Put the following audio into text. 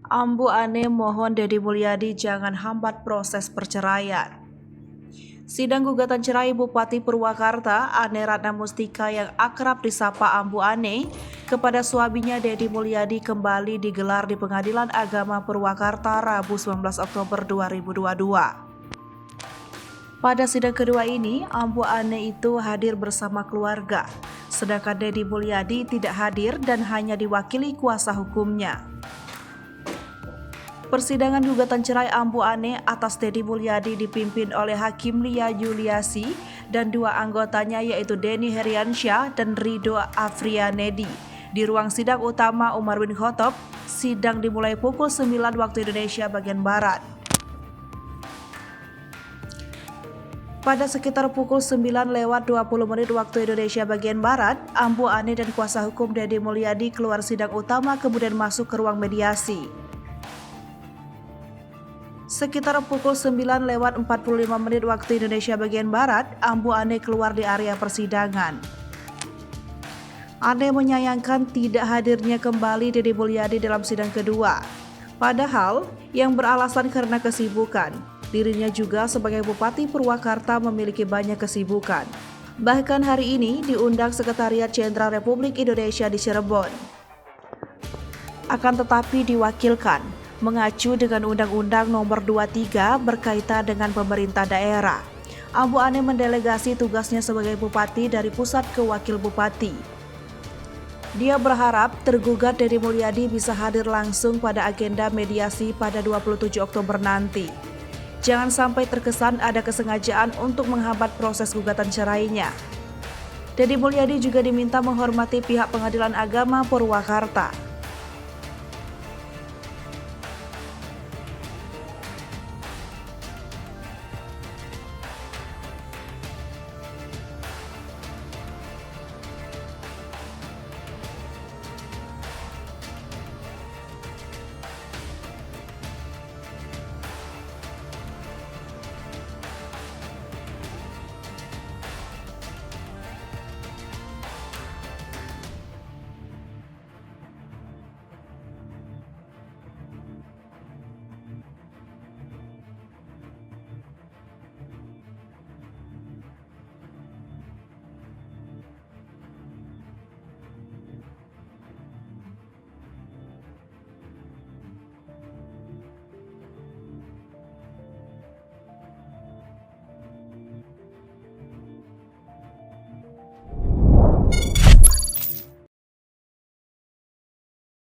Ambu Ane mohon Deddy Mulyadi jangan hambat proses perceraian. Sidang gugatan cerai Bupati Purwakarta Ane Ratna Mustika yang akrab disapa Ambu Ane kepada suaminya Deddy Mulyadi kembali digelar di Pengadilan Agama Purwakarta Rabu 19 Oktober 2022. Pada sidang kedua ini, Ambu Ane itu hadir bersama keluarga, sedangkan Deddy Mulyadi tidak hadir dan hanya diwakili kuasa hukumnya. Persidangan gugatan cerai Ambu Ane atas Deddy Mulyadi dipimpin oleh Hakim Lia Yuliasi dan dua anggotanya yaitu Denny Heriansyah dan Ridho Afriyanedi. Di ruang sidang utama Umar bin Khattab, sidang dimulai pukul 9 waktu Indonesia bagian Barat. Pada sekitar pukul 9:20 waktu Indonesia bagian Barat, Ambu Ane dan kuasa hukum Deddy Mulyadi keluar sidang utama kemudian masuk ke ruang mediasi. Sekitar pukul 9:45 waktu Indonesia bagian Barat, Ambu Ane keluar di area persidangan. Ane menyayangkan tidak hadirnya kembali Deddy Mulyadi dalam sidang kedua. Padahal, yang beralasan karena kesibukan, dirinya juga sebagai Bupati Purwakarta memiliki banyak kesibukan. Bahkan hari ini diundang Sekretariat Jenderal Republik Indonesia di Cirebon. Akan tetapi diwakilkan mengacu dengan Undang-Undang Nomor 23 berkaitan dengan pemerintah daerah. Ambu Ane mendelegasi tugasnya sebagai bupati dari pusat ke wakil bupati. Dia berharap tergugat Deddy Mulyadi bisa hadir langsung pada agenda mediasi pada 27 Oktober nanti. Jangan sampai terkesan ada kesengajaan untuk menghambat proses gugatan cerainya. Deddy Mulyadi juga diminta menghormati pihak Pengadilan Agama Purwakarta